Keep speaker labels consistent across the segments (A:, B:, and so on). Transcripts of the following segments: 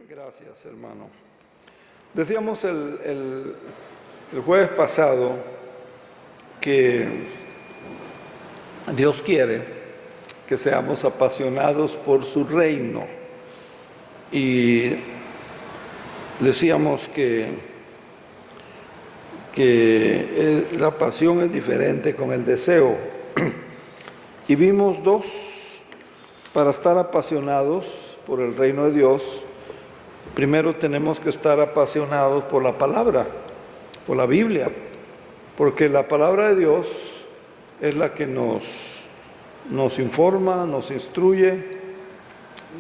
A: Gracias, hermano. Decíamos el jueves pasado que Dios quiere que seamos apasionados por su reino. Y decíamos que la pasión es diferente con el deseo. Y vimos dos: para estar apasionados por el reino de Dios, primero tenemos que estar apasionados por la palabra, por la Biblia, porque la palabra de Dios es la que nos informa, nos instruye,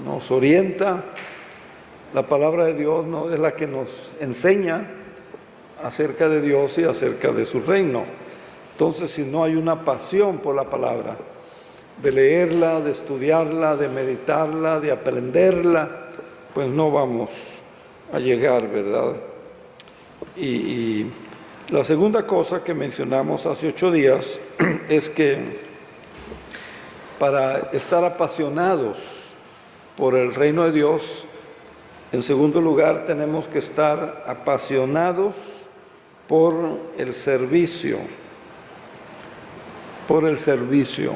A: nos orienta. La palabra de Dios es la que nos enseña acerca de Dios y acerca de su reino. Entonces, si no hay una pasión por la palabra, de leerla, de estudiarla, de meditarla, de aprenderla, pues no vamos a llegar, ¿verdad? Y la segunda cosa que mencionamos hace 8 días es que para estar apasionados por el reino de Dios, en segundo lugar tenemos que estar apasionados por el servicio. Por el servicio.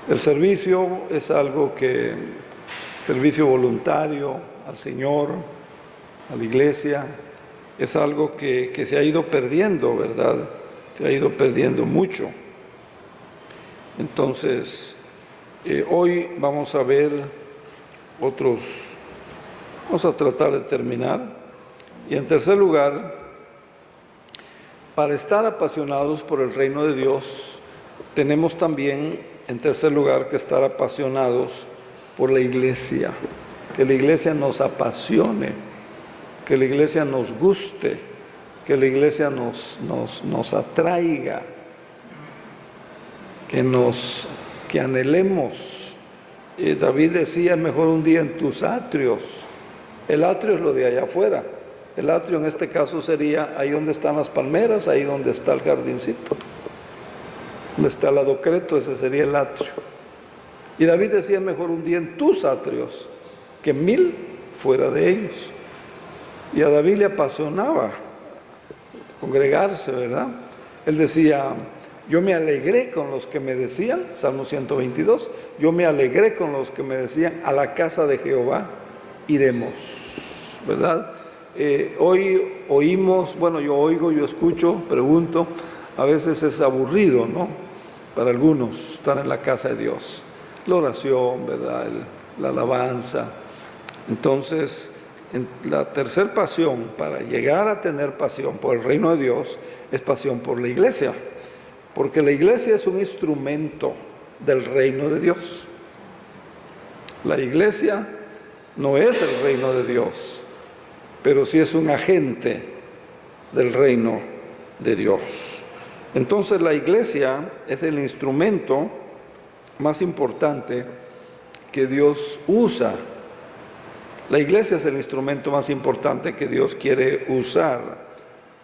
A: El servicio es algo servicio voluntario al Señor, a la iglesia, es algo que se ha ido perdiendo, ¿verdad? Se ha ido perdiendo mucho. Entonces, hoy vamos a ver vamos a tratar de terminar. Y en tercer lugar, para estar apasionados por el reino de Dios, tenemos también, en tercer lugar, que estar apasionados por la iglesia, que la iglesia nos apasione, que la iglesia nos guste, que la iglesia nos atraiga, que anhelemos. David decía: mejor un día en tus atrios. El atrio es lo de allá afuera. El atrio en este caso sería ahí donde están las palmeras, ahí donde está el jardincito, donde está el adocreto, ese sería el atrio. Y David decía: mejor un día en tus atrios que 1000 fuera de ellos. Y a David le apasionaba congregarse, ¿verdad? Él decía: yo me alegré con los que me decían, Salmo 122, yo me alegré con los que me decían, a la casa de Jehová iremos, ¿verdad? Hoy oímos, yo oigo, yo escucho, pregunto, a veces es aburrido, ¿no? Para algunos estar en la casa de Dios, la oración, ¿verdad? La alabanza. Entonces, la tercera pasión para llegar a tener pasión por el reino de Dios es pasión por la iglesia, porque la iglesia es un instrumento del reino de Dios. La iglesia no es el reino de Dios, pero sí es un agente del reino de Dios. Entonces la iglesia es el instrumento más importante que Dios usa. La iglesia es el instrumento más importante que Dios quiere usar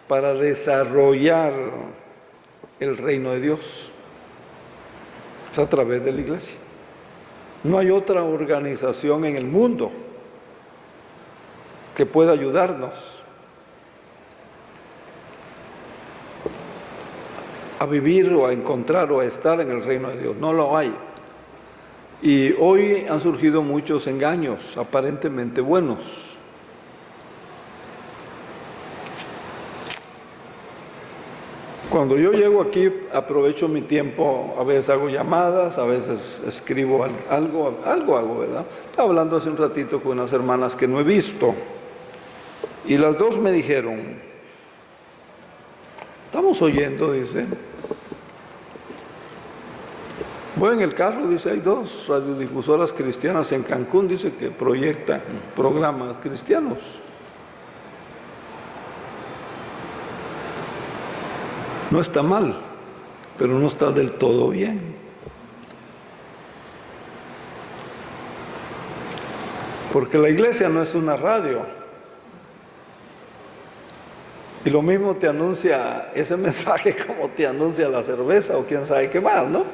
A: para desarrollar el reino de Dios. Es a través de la iglesia. No hay otra organización en el mundo que pueda ayudarnos a vivir o a encontrar o a estar en el reino de Dios. No lo hay. Y hoy han surgido muchos engaños aparentemente buenos. Cuando yo llego aquí, aprovecho mi tiempo, a veces hago llamadas, a veces escribo algo hago, ¿verdad? Estaba hablando hace un ratito con unas hermanas que no he visto, y las dos me dijeron: estamos oyendo, dice, voy en el carro, dice, hay 2 radiodifusoras cristianas en Cancún, dice, que proyectan programas cristianos. No está mal, pero no está del todo bien. Porque la iglesia no es una radio. Y lo mismo te anuncia ese mensaje como te anuncia la cerveza o quién sabe qué más, ¿no?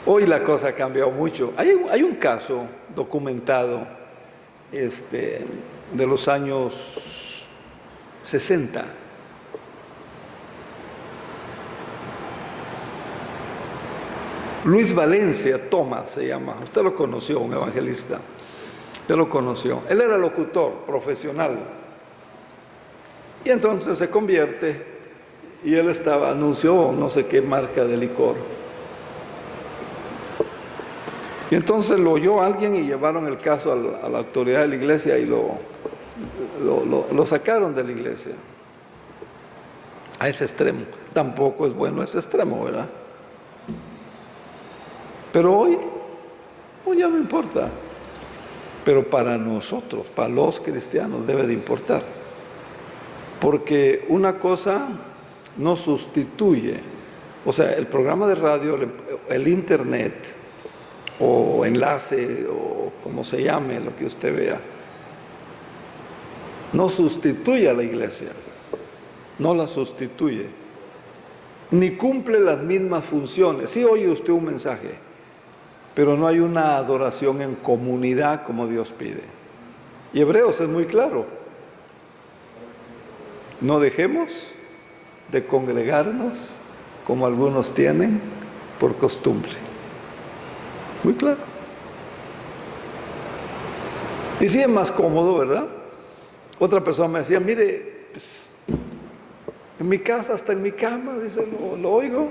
A: Hoy la cosa ha cambiado mucho. Hay un caso documentado de los años 60. Luis Valencia Thomas se llama, usted lo conoció, un evangelista, usted lo conoció. Él era locutor profesional y entonces se convierte y él anunció no sé qué marca de licor. Y entonces lo oyó alguien y llevaron el caso a la autoridad de la iglesia y lo sacaron de la iglesia. A ese extremo. Tampoco es bueno ese extremo, ¿verdad? Pero hoy ya no importa. Pero para nosotros, para los cristianos, debe de importar. Porque una cosa no sustituye. O sea, el programa de radio, el internet, o enlace, o como se llame, lo que usted vea, no sustituye a la iglesia. No la sustituye. Ni cumple las mismas funciones. Sí oye usted un mensaje, pero no hay una adoración en comunidad como Dios pide. Y Hebreos es muy claro. No dejemos de congregarnos como algunos tienen por costumbre. Muy claro. Y sí es más cómodo, ¿verdad? Otra persona me decía, mire, pues, en mi casa, hasta en mi cama, dice, lo oigo.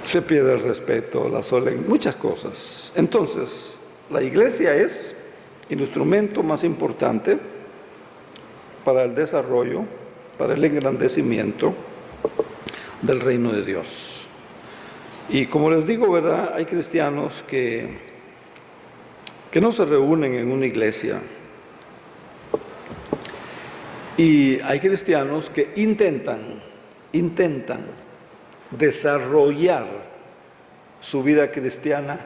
A: Se pierde el respeto, la solemnidad, muchas cosas. Entonces, la iglesia es el instrumento más importante para el desarrollo, para el engrandecimiento del reino de Dios. Y como les digo, ¿verdad? Hay cristianos que no se reúnen en una iglesia. Y hay cristianos que intentan desarrollar su vida cristiana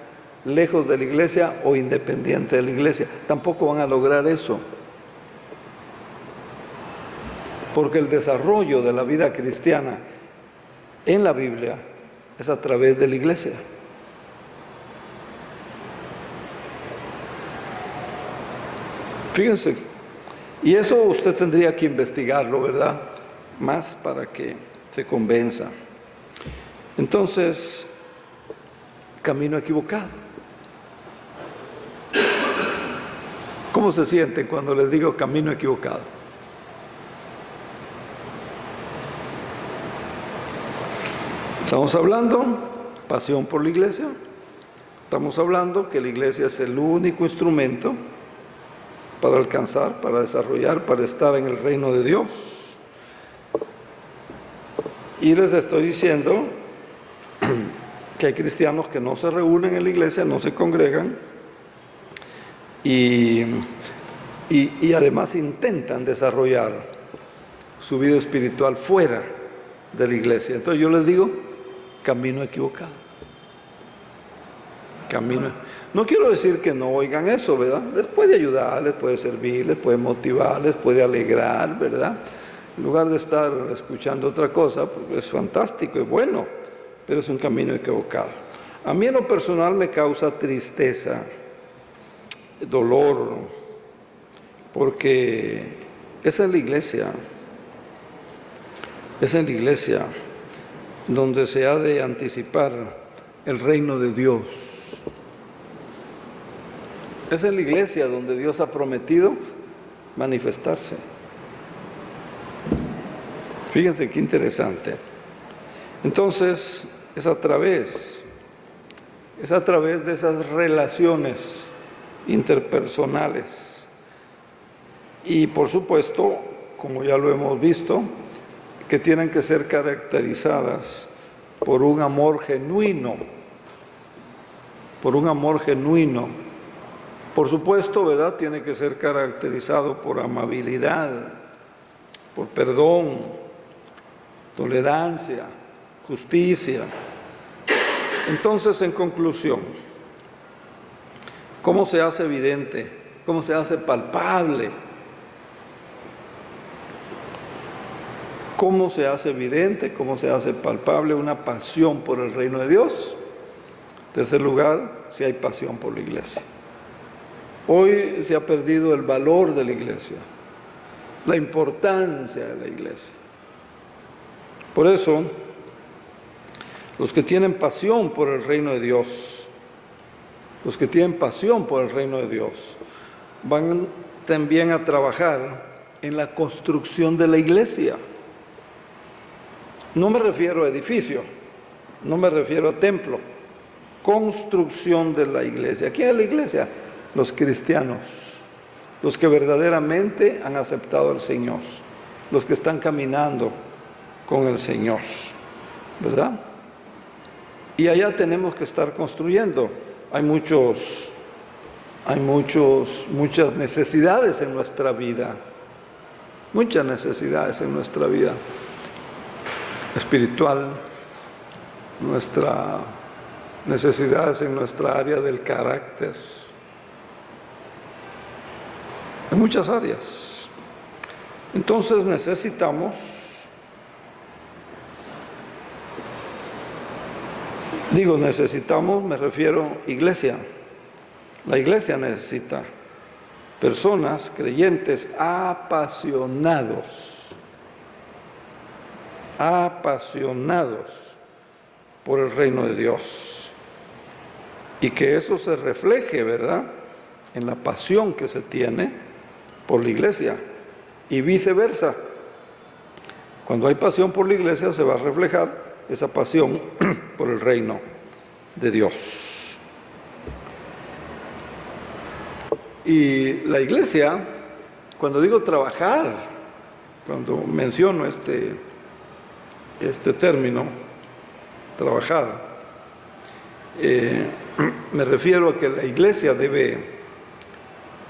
A: lejos de la iglesia o independiente de la iglesia. Tampoco van a lograr eso. Porque el desarrollo de la vida cristiana en la Biblia es a través de la iglesia. Fíjense, y eso usted tendría que investigarlo, ¿verdad? Más para que se convenza. Entonces, camino equivocado. ¿Cómo se sienten cuando les digo camino equivocado? Estamos hablando pasión por la iglesia. Estamos hablando que la iglesia es el único instrumento para alcanzar, para desarrollar, para estar en el reino de Dios. Y les estoy diciendo que hay cristianos que no se reúnen en la iglesia, no se congregan y además intentan desarrollar su vida espiritual fuera de la iglesia. Entonces yo les digo, camino equivocado. No quiero decir que no oigan eso, ¿verdad? Les puede ayudar, les puede servir, les puede motivar, les puede alegrar, ¿verdad? En lugar de estar escuchando otra cosa, pues es fantástico y bueno, pero es un camino equivocado. A mí en lo personal me causa tristeza, dolor, porque es en la iglesia donde se ha de anticipar el reino de Dios. Es en la iglesia donde Dios ha prometido manifestarse. Fíjense qué interesante. Entonces, es a través de esas relaciones interpersonales. Y por supuesto, como ya lo hemos visto, que tienen que ser caracterizadas por un amor genuino. Por supuesto, ¿verdad? Tiene que ser caracterizado por amabilidad, por perdón, tolerancia, justicia. Entonces, en conclusión, ¿cómo se hace evidente? ¿Cómo se hace palpable? ¿Cómo se hace evidente? ¿Cómo se hace palpable una pasión por el reino de Dios? En tercer lugar, si hay pasión por la iglesia. Hoy se ha perdido el valor de la iglesia, la importancia de la iglesia. Por eso, los que tienen pasión por el reino de Dios, los que tienen pasión por el reino de Dios, van también a trabajar en la construcción de la iglesia. No me refiero a edificio, no me refiero a templo, construcción de la iglesia. ¿Quién es la iglesia? Los cristianos, los que verdaderamente han aceptado al Señor, los que están caminando con el Señor, ¿verdad? Y allá tenemos que estar construyendo. Hay muchas necesidades en nuestra vida, muchas necesidades en nuestra vida espiritual, nuestras necesidades en nuestra área del carácter, en muchas áreas. Entonces necesitamos, me refiero a iglesia. La iglesia necesita personas, creyentes, apasionados por el reino de Dios. Y que eso se refleje, ¿verdad?, en la pasión que se tiene por la iglesia y viceversa. Cuando hay pasión por la iglesia se va a reflejar esa pasión por el reino de Dios. Y la iglesia, cuando digo trabajar, cuando menciono este término, trabajar, me refiero a que la iglesia debe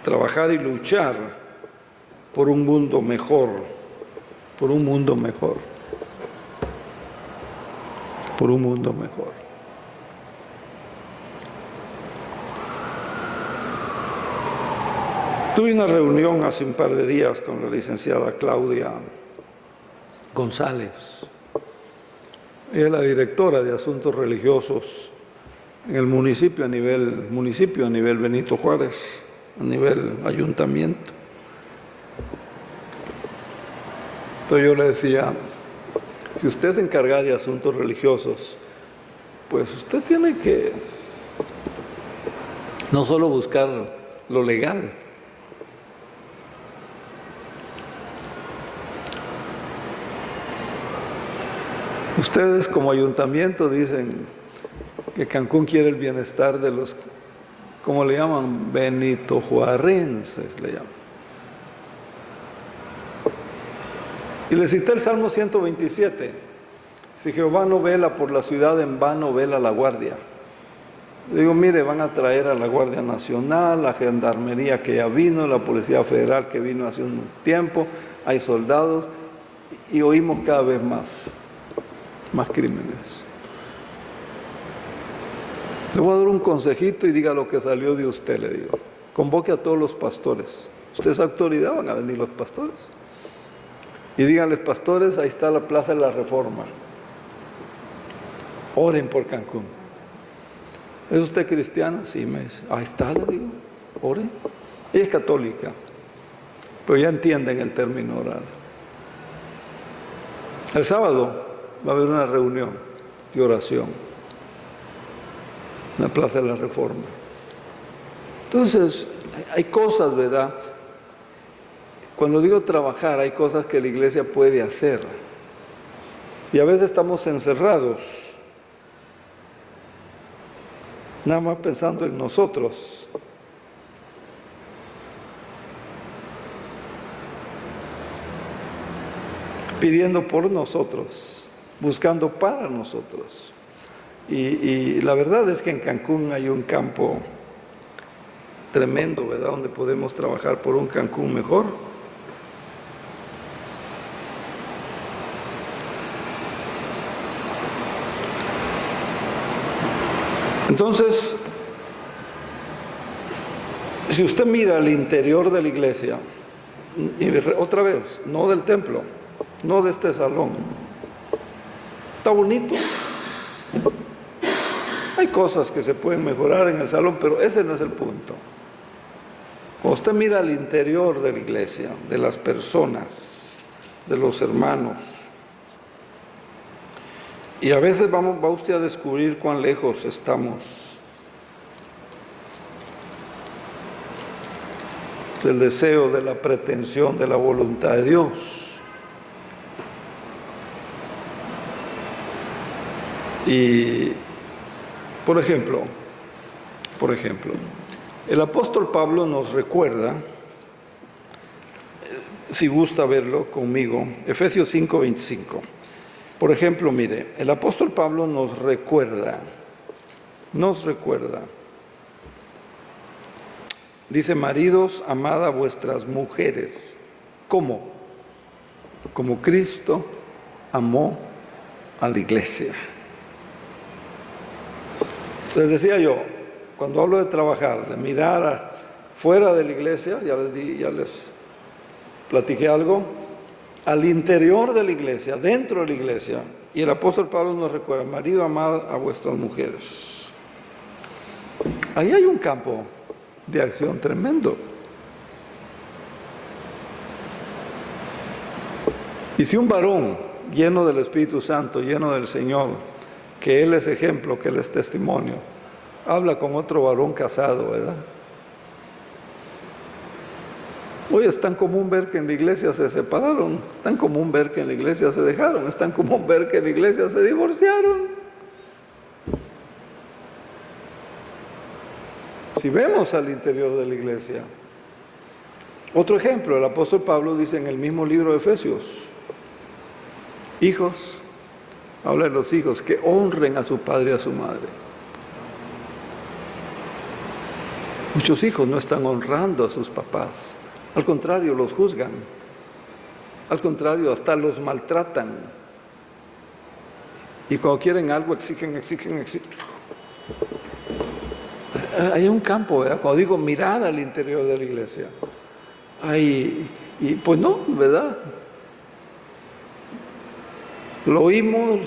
A: trabajar y luchar por un mundo mejor, por un mundo mejor, por un mundo mejor. Tuve una reunión hace un par de días con la licenciada Claudia González. Ella es la directora de Asuntos Religiosos en el municipio a nivel Benito Juárez, a nivel ayuntamiento. Entonces yo le decía, si usted se encarga de asuntos religiosos, pues usted tiene que no solo buscar lo legal, ustedes como ayuntamiento dicen que Cancún quiere el bienestar de los, ¿cómo le llaman? Benitojuarenses le llaman. Y le cité el Salmo 127. Si Jehová no vela por la ciudad, en vano vela la guardia. Le digo, mire, van a traer a la Guardia Nacional, la Gendarmería que ya vino, la Policía Federal que vino hace un tiempo, hay soldados, y oímos cada vez más crímenes. Le voy a dar un consejito y diga lo que salió de usted, le digo. Convoque a todos los pastores. Usted es autoridad, van a venir los pastores. Y díganles, pastores, ahí está la Plaza de la Reforma. Oren por Cancún. ¿Es usted cristiana? Sí, me dice. Ahí está, le digo. Oren. Ella es católica, pero ya entienden el término orar. El sábado va a haber una reunión de oración en la Plaza de la Reforma. Entonces, hay cosas, ¿verdad? Cuando digo trabajar, hay cosas que la iglesia puede hacer. Y a veces estamos encerrados, nada más pensando en nosotros. Pidiendo por nosotros, buscando para nosotros. Y la verdad es que en Cancún hay un campo tremendo, ¿verdad? Donde podemos trabajar por un Cancún mejor. Entonces, si usted mira al interior de la iglesia, y otra vez, no del templo, no de este salón, está bonito. Hay cosas que se pueden mejorar en el salón, pero ese no es el punto. Cuando usted mira al interior de la iglesia, de las personas, de los hermanos, y a veces va usted a descubrir cuán lejos estamos del deseo, de la pretensión, de la voluntad de Dios. Y, por ejemplo, el apóstol Pablo nos recuerda, si gusta verlo conmigo, Efesios 5:25. Por ejemplo, mire, el apóstol Pablo nos recuerda, dice: maridos, amad a vuestras mujeres. ¿Cómo? Como Cristo amó a la iglesia. Les decía yo, cuando hablo de trabajar, de mirar fuera de la iglesia, ya les platiqué algo, al interior de la iglesia, dentro de la iglesia. Y el apóstol Pablo nos recuerda: marido, amad a vuestras mujeres. Ahí hay un campo de acción tremendo. Y si un varón lleno del Espíritu Santo, lleno del Señor, que Él es ejemplo, que Él es testimonio, habla con otro varón casado, ¿verdad? Hoy es tan común ver que en la iglesia se separaron, tan común ver que en la iglesia se dejaron, es tan común ver que en la iglesia se divorciaron. Si vemos al interior de la iglesia, otro ejemplo, el apóstol Pablo dice en el mismo libro de Efesios: hijos, habla de los hijos, que honren a su padre y a su madre. Muchos hijos no están honrando a sus papás. Al contrario, los juzgan. Al contrario, hasta los maltratan. Y cuando quieren algo, exigen. Hay un campo, ¿verdad? Cuando digo mirar al interior de la iglesia, y pues no, ¿verdad? Lo oímos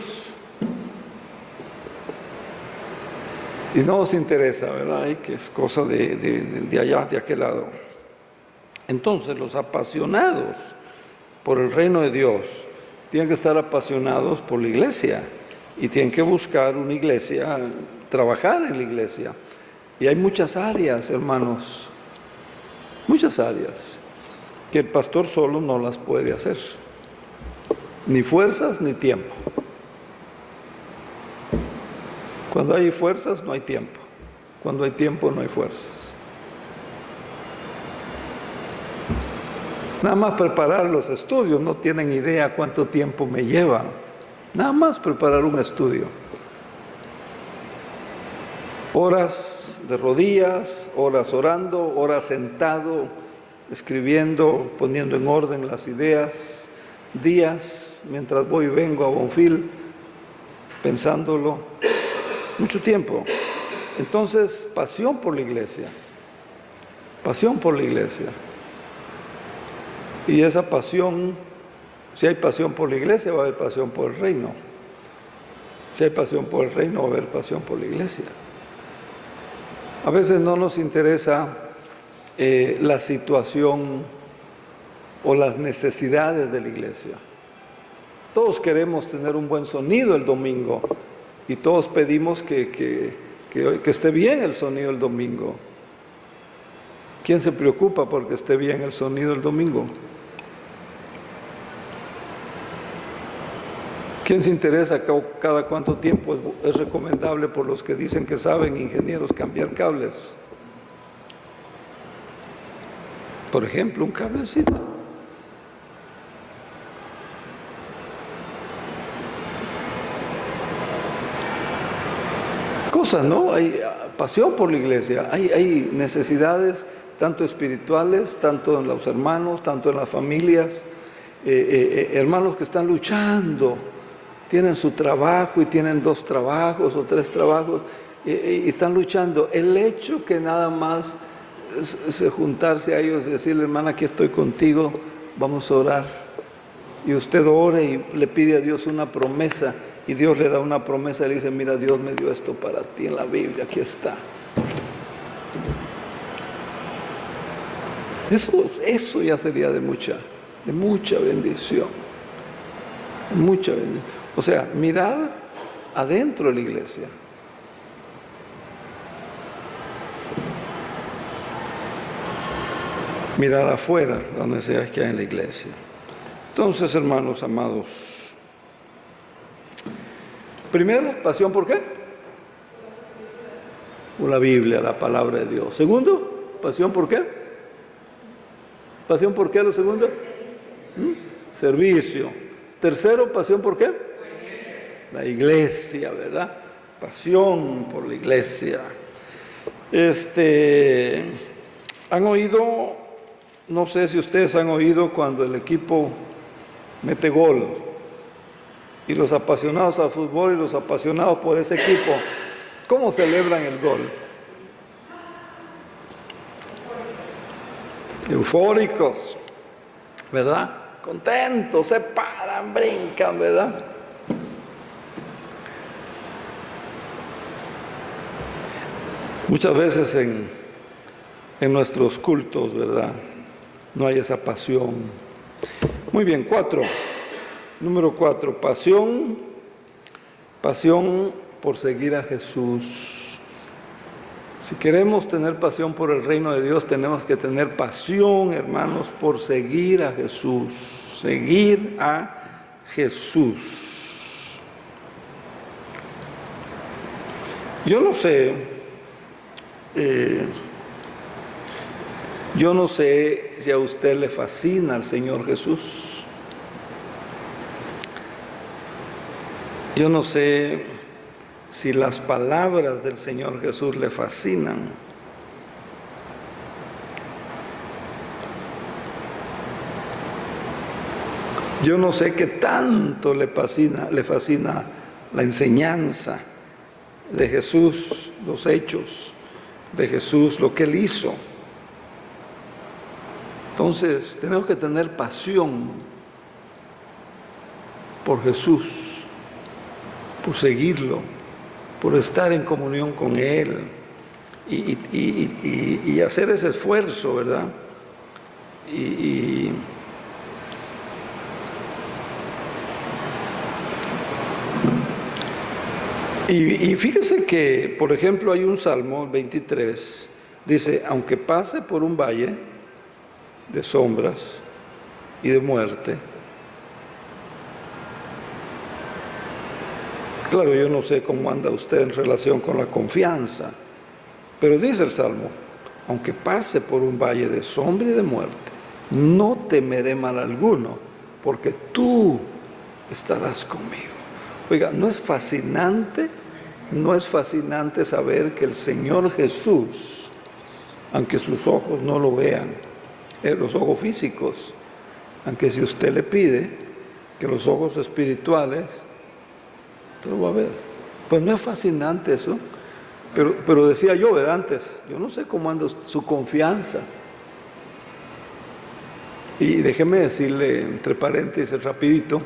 A: y no nos interesa, ¿verdad? Que es cosa de allá, de aquel lado. Entonces, los apasionados por el reino de Dios tienen que estar apasionados por la iglesia y tienen que buscar una iglesia, trabajar en la iglesia. Y hay muchas áreas, hermanos, muchas áreas que el pastor solo no las puede hacer. Ni fuerzas ni tiempo. Cuando hay fuerzas no hay tiempo. Cuando hay tiempo no hay fuerzas. Nada más preparar los estudios, no tienen idea cuánto tiempo me lleva. Nada más preparar un estudio. Horas de rodillas, horas orando, horas sentado, escribiendo, poniendo en orden las ideas, días mientras voy y vengo a Bonfil, pensándolo, mucho tiempo. Entonces, pasión por la iglesia, pasión por la iglesia. Y esa pasión, si hay pasión por la iglesia, va a haber pasión por el reino. Si hay pasión por el reino, va a haber pasión por la iglesia. A veces no nos interesa la situación o las necesidades de la iglesia. Todos queremos tener un buen sonido el domingo y todos pedimos que esté bien el sonido el domingo. ¿Quién se preocupa porque esté bien el sonido el domingo? ¿Quién se interesa cada cuánto tiempo es recomendable, por los que dicen que saben, ingenieros, cambiar cables? Por ejemplo, un cablecito. Cosas, ¿no? Hay pasión por la iglesia, hay necesidades tanto espirituales, tanto en los hermanos, tanto en las familias, hermanos que están luchando, tienen su trabajo y tienen 2 trabajos o 3 trabajos y están luchando. El hecho que nada más se juntarse a ellos y decirle: hermana, aquí estoy contigo, vamos a orar. Y usted ore y le pide a Dios una promesa y Dios le da una promesa y le dice: mira, Dios me dio esto para ti en la Biblia, aquí está. Eso ya sería de mucha bendición. Mucha bendición. O sea, mirar adentro de la iglesia. Mirar afuera las necesidades que hay en la iglesia. Entonces, hermanos amados, primero, pasión ¿por qué? Por la Biblia, la palabra de Dios. Segundo, pasión ¿por qué? ¿Pasión por qué lo segundo? Servicio. Tercero, pasión ¿por qué? La iglesia, ¿verdad? Pasión por la iglesia. Han oído, no sé si ustedes han oído cuando el equipo mete gol y los apasionados al fútbol y los apasionados por ese equipo, ¿cómo celebran el gol? Eufóricos, ¿verdad? Contentos, se paran, brincan, ¿verdad? Muchas veces en nuestros cultos, ¿verdad? No hay esa pasión. Muy bien, número 4, pasión por seguir a Jesús. Si queremos tener pasión por el reino de Dios, tenemos que tener pasión, hermanos, por seguir a Jesús. Seguir a Jesús. Yo no sé si a usted le fascina el Señor Jesús. Yo no sé si las palabras del Señor Jesús le fascinan. Yo no sé qué tanto le fascina la enseñanza de Jesús, los hechos de Jesús, lo que Él hizo. Entonces, tenemos que tener pasión por Jesús, por seguirlo, por estar en comunión con Él y hacer ese esfuerzo, ¿verdad? Y fíjese que, por ejemplo, hay un Salmo 23, dice, aunque pase por un valle de sombras y de muerte. Claro, yo no sé cómo anda usted en relación con la confianza, pero dice el Salmo, aunque pase por un valle de sombra y de muerte, no temeré mal alguno, porque tú estarás conmigo. Oiga, ¿no es fascinante saber que el Señor Jesús, aunque sus ojos no lo vean, los ojos físicos, aunque si usted le pide que los ojos espirituales, usted lo va a ver? Pues no es fascinante eso, pero decía yo, ¿verdad? Antes, yo no sé cómo anda su confianza. Y déjeme decirle, entre paréntesis, rapidito,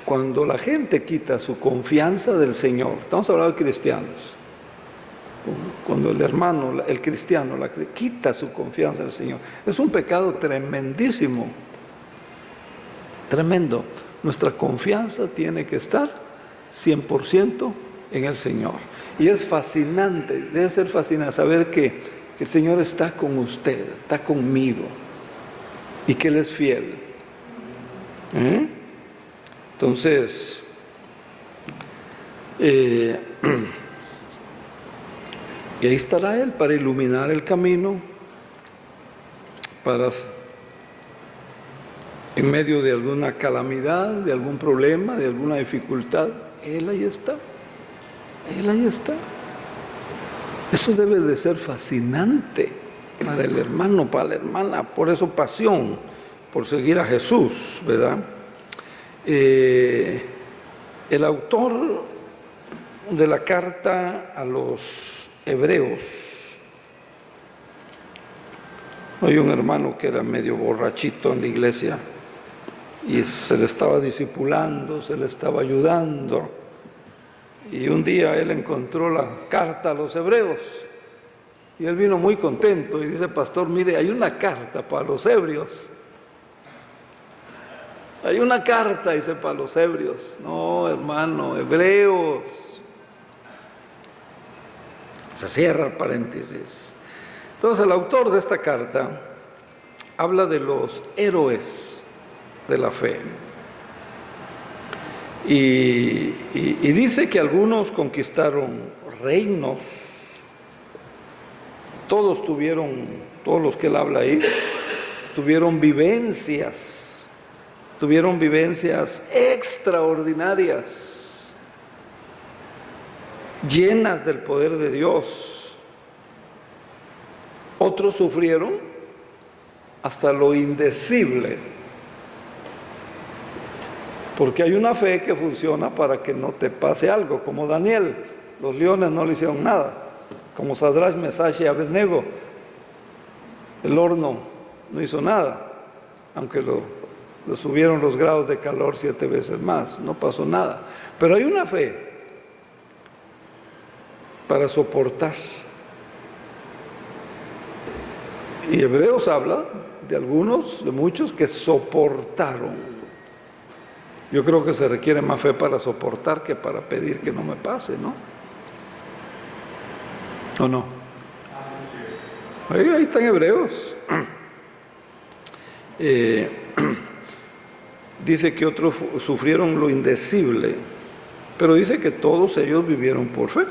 A: cuando la gente quita su confianza del Señor, estamos hablando de cristianos, cuando el hermano, el cristiano, quita su confianza del Señor, es un pecado tremendísimo, tremendo. Nuestra confianza tiene que estar 100% en el Señor. Y es fascinante, debe ser fascinante saber que el Señor está con usted, está conmigo, y que Él es fiel. Entonces, y ahí estará Él para iluminar el camino, para en medio de alguna calamidad, de algún problema, de alguna dificultad, Él ahí está. Él ahí está. Eso debe de ser fascinante para el hermano, para la hermana, por eso pasión, por seguir a Jesús, ¿verdad? El autor de la carta a los hebreos, hay un hermano que era medio borrachito en la iglesia y se le estaba discipulando, se le estaba ayudando, y un día él encontró la carta a los hebreos Y él vino muy contento y dice, pastor, mire, hay una carta para los ebrios. Hay una carta, dice, para los ebrios. No, hermano, Hebreos. Se cierra el paréntesis. Entonces, el autor de esta carta habla de los héroes de la fe. Y dice que algunos conquistaron reinos. Todos los que él habla ahí, tuvieron vivencias extraordinarias, llenas del poder de Dios. Otros sufrieron hasta lo indecible, porque hay una fe que funciona para que no te pase algo, como Daniel. Los leones no le hicieron nada, como Sadrach, Mesach y Abednego. El horno no hizo nada, aunque lo subieron los grados de calor 7 veces más, no pasó nada. Pero hay una fe para soportar. Y Hebreos habla de algunos, de muchos que soportaron. Yo creo que se requiere más fe para soportar que para pedir que no me pase, ¿no? ¿O no? Ahí están Hebreos. Dice que otros sufrieron lo indecible, pero dice que todos ellos vivieron por fe.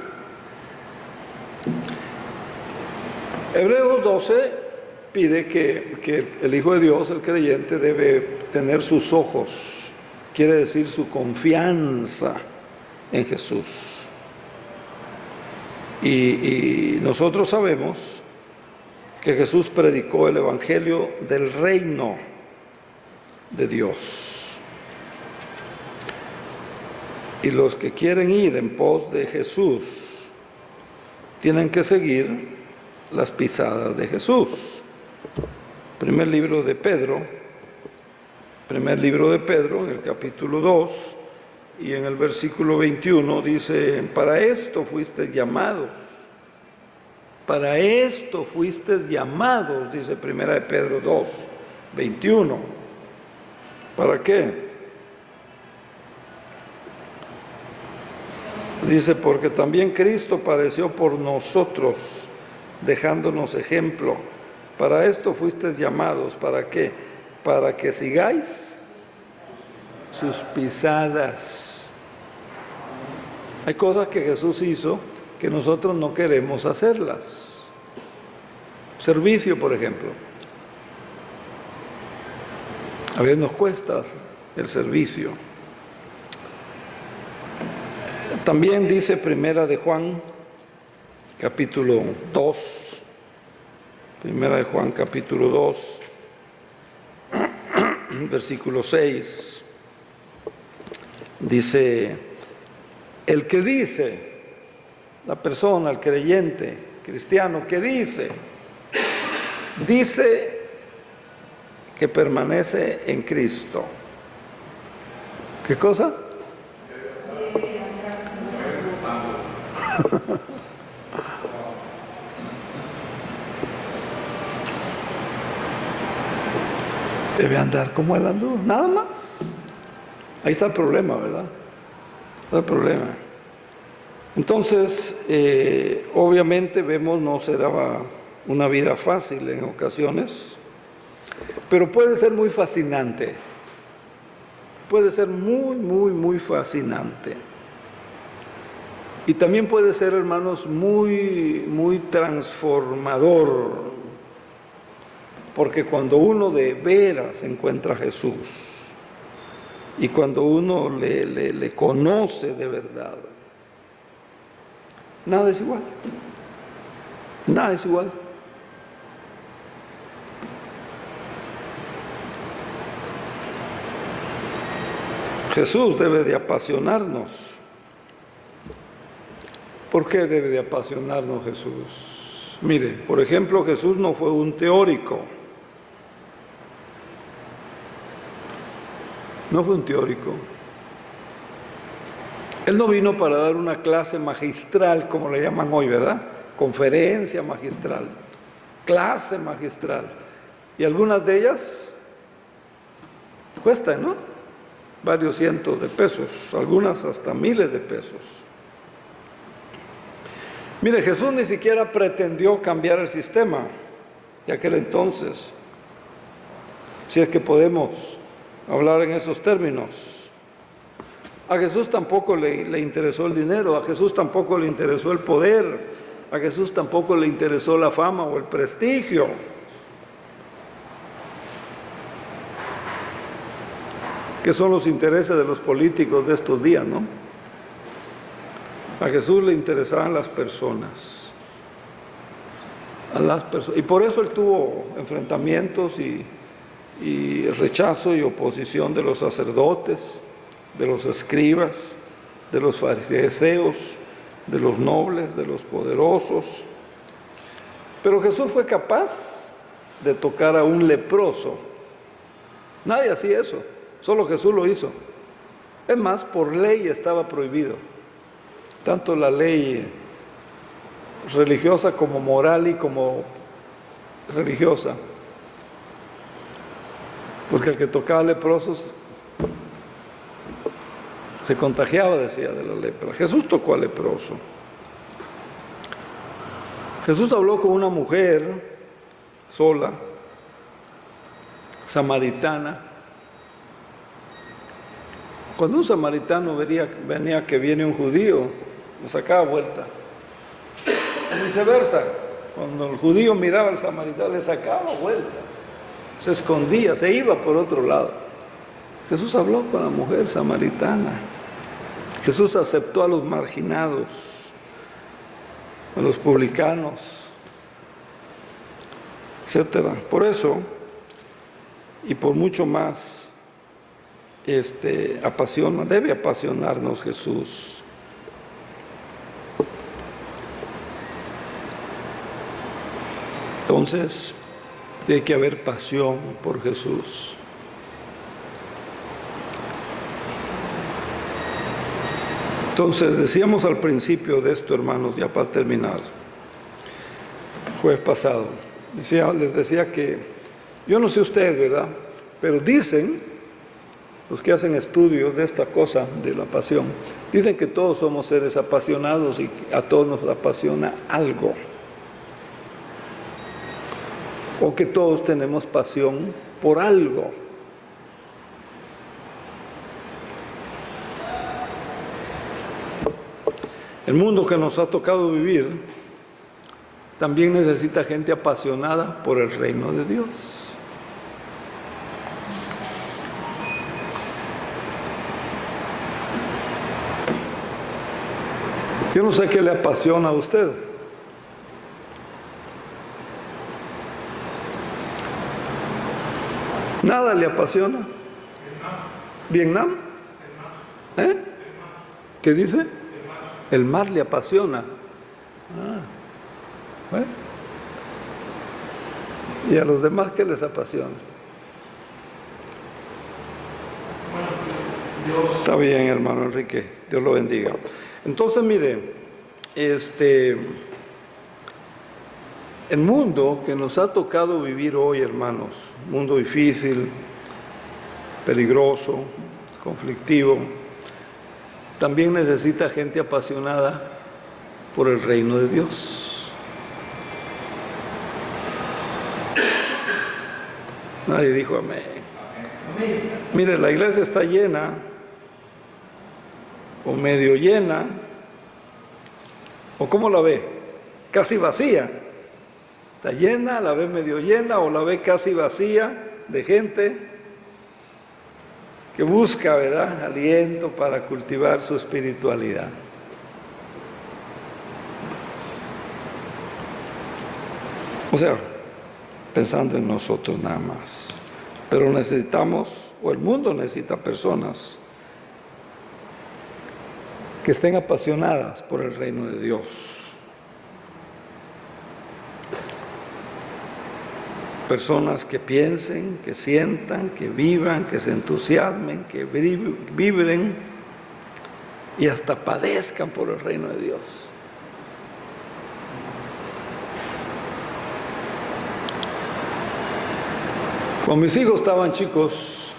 A: Hebreos 12 pide que el Hijo de Dios, el creyente, debe tener sus ojos, quiere decir su confianza en Jesús. Y nosotros sabemos que Jesús predicó el evangelio del reino de Dios. Y los que quieren ir en pos de Jesús tienen que seguir las pisadas de Jesús. Primer libro de Pedro, en el capítulo 2 y en el versículo 21 dice, para esto fuisteis llamados, dice Primera de Pedro 2, 21. ¿Para qué? Dice, porque también Cristo padeció por nosotros, dejándonos ejemplo. Para esto fuisteis llamados, ¿para qué? Para que sigáis sus pisadas. Hay cosas que Jesús hizo que nosotros no queremos hacerlas. Servicio, por ejemplo. A veces nos cuesta el servicio. También dice Primera de Juan, capítulo 2, versículo 6, dice, el que dice, la persona, el creyente, cristiano, que dice que permanece en Cristo. ¿Qué cosa? Debe andar como él andó, nada más. Ahí está el problema, ¿verdad? Está el problema. Entonces, obviamente vemos, no será una vida fácil en ocasiones, pero puede ser muy fascinante. Puede ser muy, muy, muy fascinante. Y también puede ser, hermanos, muy, muy transformador. Porque cuando uno de veras encuentra a Jesús y cuando uno le conoce de verdad, nada es igual. Nada es igual. Jesús debe de apasionarnos. ¿Por qué debe de apasionarnos Jesús? Mire, por ejemplo, Jesús no fue un teórico. No fue un teórico. Él no vino para dar una clase magistral, como le llaman hoy, ¿verdad? conferencia magistral, clase magistral, y algunas de ellas cuestan, ¿no?, varios cientos de pesos, algunas hasta miles de pesos. Mire, Jesús ni siquiera pretendió cambiar el sistema de aquel entonces, si es que podemos hablar en esos términos. A Jesús tampoco le interesó el dinero, a Jesús tampoco le interesó el poder, a Jesús tampoco le interesó la fama o el prestigio. Que son los intereses de los políticos de estos días, ¿no? A Jesús le interesaban las personas. Y por eso Él tuvo enfrentamientos y rechazo y oposición de los sacerdotes, de los escribas, de los fariseos, de los nobles, de los poderosos. Pero Jesús fue capaz de tocar a un leproso. Nadie hacía eso, solo Jesús lo hizo. Es más, por ley estaba prohibido, tanto la ley religiosa como moral y como religiosa, porque el que tocaba leprosos se contagiaba, decía, de la lepra. Jesús tocó al leproso. Jesús habló con una mujer sola, samaritana. Cuando un samaritano venía que viene un judío, le sacaba vuelta. Y viceversa, cuando el judío miraba al samaritano, le sacaba vuelta. Se escondía, se iba por otro lado. Jesús habló con la mujer samaritana. Jesús aceptó a los marginados, a los publicanos, etc. Por eso, y por mucho más, debe apasionarnos Jesús. Entonces, tiene que haber pasión por Jesús. Entonces, decíamos al principio de esto, hermanos, ya para terminar, jueves pasado, les decía que, yo no sé ustedes, ¿verdad?, pero dicen, los que hacen estudios de esta cosa, de la pasión, dicen que todos somos seres apasionados y a todos nos apasiona algo. O que todos tenemos pasión por algo. El mundo que nos ha tocado vivir también necesita gente apasionada por el reino de Dios. Yo no sé qué le apasiona a usted. ¿Nada le apasiona? ¿Vietnam? ¿Eh? ¿Qué dice? El mar le apasiona. Bueno. ¿Y a los demás qué les apasiona? Está bien, hermano Enrique, Dios lo bendiga. Entonces, mire, el mundo que nos ha tocado vivir hoy, hermanos, mundo difícil, peligroso, conflictivo, también necesita gente apasionada por el reino de Dios. Nadie dijo amén. Mire, la iglesia está llena, o medio llena, o ¿cómo la ve? Casi vacía. Está llena, la ve medio llena, o la ve casi vacía de gente que busca, ¿verdad?, aliento para cultivar su espiritualidad. O sea, pensando en nosotros nada más. Pero necesitamos, o el mundo necesita personas que estén apasionadas por el reino de Dios. Personas que piensen, que sientan, que vivan, que se entusiasmen, que vibren y hasta padezcan por el reino de Dios. Cuando mis hijos estaban chicos,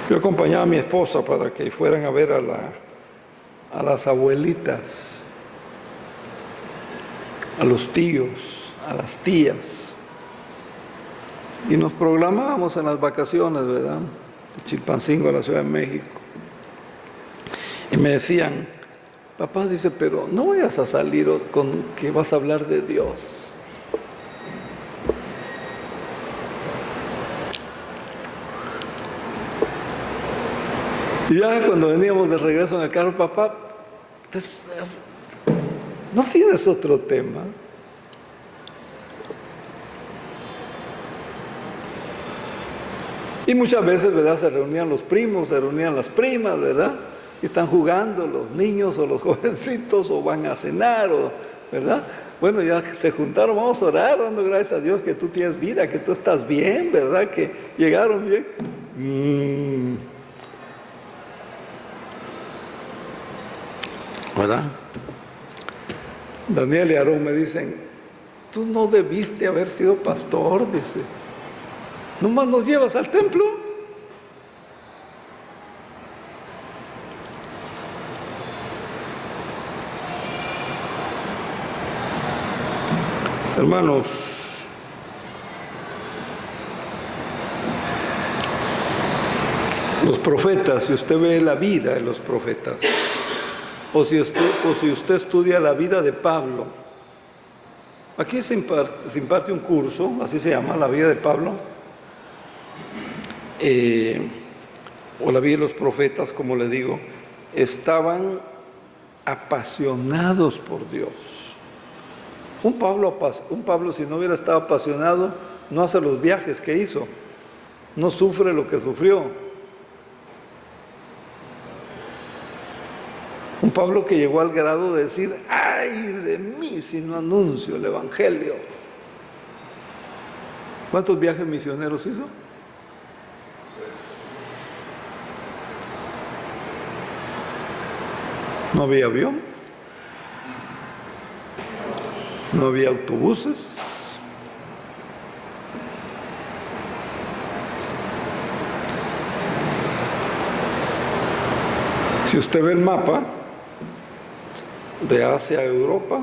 A: yo acompañaba a mi esposa para que fueran a ver a las abuelitas, a los tíos, a las tías. Y nos programábamos en las vacaciones, ¿verdad? De Chilpancingo a la Ciudad de México. Y me decían, papá, dice, pero no vayas a salir con que vas a hablar de Dios. Y ya cuando veníamos de regreso en el carro, papá, ¿no tienes otro tema? Y muchas veces, ¿verdad? Se reunían los primos, se reunían las primas, ¿verdad? Y están jugando los niños o los jovencitos o van a cenar, ¿verdad? Bueno, ya se juntaron, vamos a orar dando gracias a Dios que tú tienes vida, que tú estás bien, ¿verdad? Que llegaron bien. ¿Verdad? Daniel y Aarón me dicen, tú no debiste haber sido pastor, dice. ¿Nomás nos llevas al templo? Hermanos, los profetas, si usted ve la vida de los profetas, o si usted estudia la vida de Pablo, aquí se imparte un curso, así se llama, la vida de Pablo, o la vida de los profetas, como le digo, estaban apasionados por Dios. Un Pablo, si no hubiera estado apasionado, no hace los viajes que hizo, no sufre lo que sufrió. Un Pablo que llegó al grado de decir, ¡ay de mí si no anuncio el Evangelio! ¿Cuántos viajes misioneros hizo? No había avión, no había autobuses, si usted ve el mapa de Asia a Europa,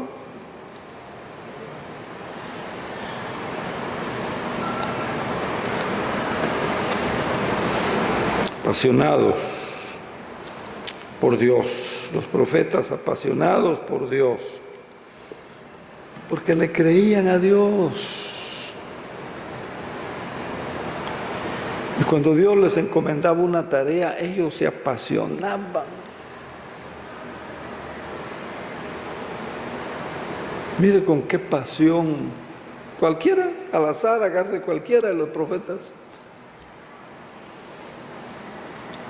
A: apasionados por Dios, los profetas apasionados por Dios, porque le creían a Dios. Y cuando Dios les encomendaba una tarea, ellos se apasionaban. Mire con qué pasión, cualquiera, al azar, agarre cualquiera de los profetas,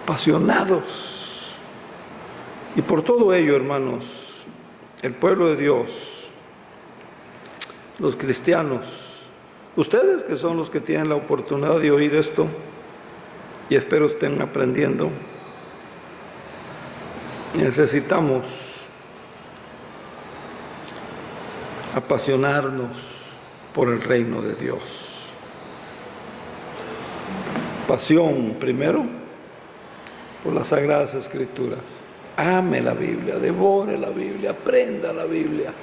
A: apasionados. Y por todo ello, hermanos, el pueblo de Dios, los cristianos, ustedes que son los que tienen la oportunidad de oír esto, y espero estén aprendiendo, necesitamos apasionarnos por el reino de Dios. Pasión, primero, por las Sagradas Escrituras. Ame la Biblia, devore la Biblia, aprenda la Biblia.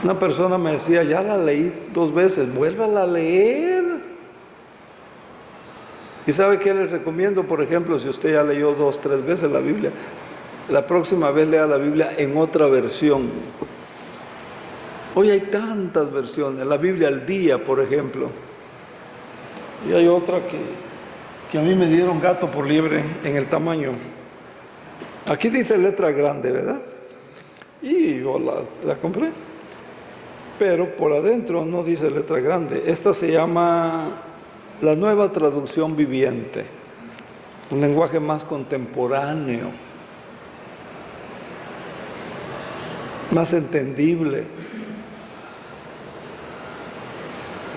A: Una persona me decía, ya la leí 2 veces, vuélvala a leer. ¿Y sabe qué les recomiendo? Por ejemplo, si usted ya leyó 2, 3 veces la Biblia, la próxima vez lea la Biblia en otra versión. Hoy hay tantas versiones, la Biblia al día, por ejemplo. Y hay otra que a mí me dieron gato por liebre en el tamaño. Aquí dice letra grande, ¿verdad? Y yo la compré. Pero por adentro no dice letra grande. Esta se llama la Nueva Traducción Viviente. Un lenguaje más contemporáneo, más entendible.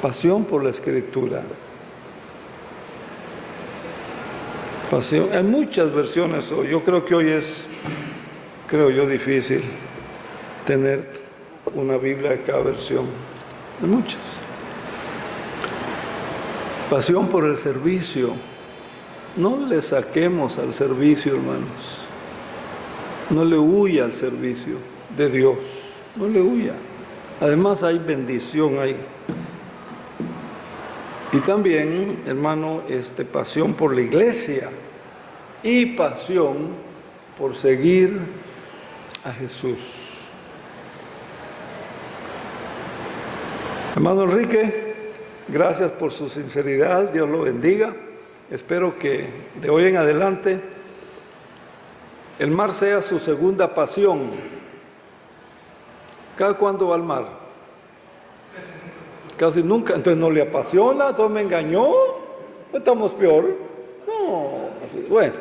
A: Pasión por la Escritura. Pasión. Hay muchas versiones. Yo creo que hoy es, difícil tener una Biblia de cada versión. Hay muchas. Pasión por el servicio. No le saquemos al servicio, hermanos. No le huya al servicio de Dios. No le huya. Además hay bendición ahí. Y también, hermano, pasión por la iglesia y pasión por seguir a Jesús. Hermano Enrique, gracias por su sinceridad, Dios lo bendiga. Espero que de hoy en adelante el mar sea su segunda pasión. ¿Cada cuándo va al mar? Casi nunca. Entonces no le apasiona, entonces me engañó. Estamos peor. No, bueno,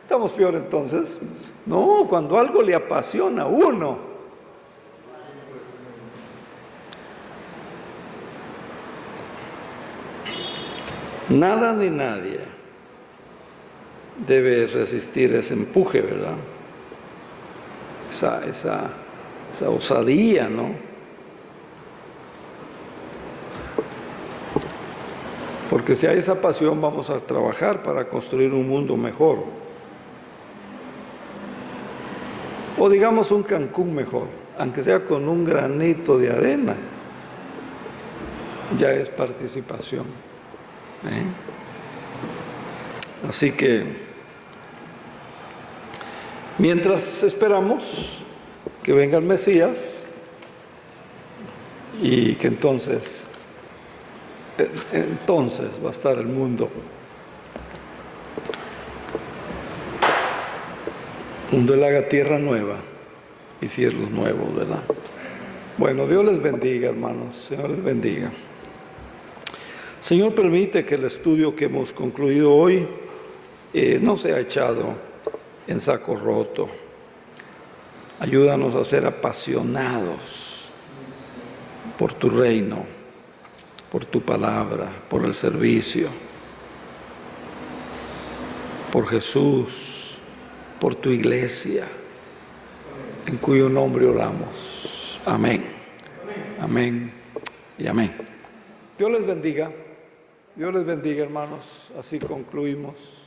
A: estamos peor entonces. No, cuando algo le apasiona a uno. Nada ni nadie debe resistir ese empuje, ¿verdad? Esa osadía, ¿no? Porque si hay esa pasión, vamos a trabajar para construir un mundo mejor. O digamos un Cancún mejor, aunque sea con un granito de arena, ya es participación. Así que, mientras esperamos que venga el Mesías y que entonces va a estar el mundo donde Él haga tierra nueva y cielos nuevos, ¿verdad? Bueno, Dios les bendiga, hermanos. Señor les bendiga. Señor, permite que el estudio que hemos concluido hoy no sea echado en saco roto. Ayúdanos a ser apasionados por tu reino, por tu palabra, por el servicio, por Jesús, por tu iglesia, en cuyo nombre oramos. Amén. Amén y amén. Dios les bendiga. Dios les bendiga, hermanos. Así concluimos.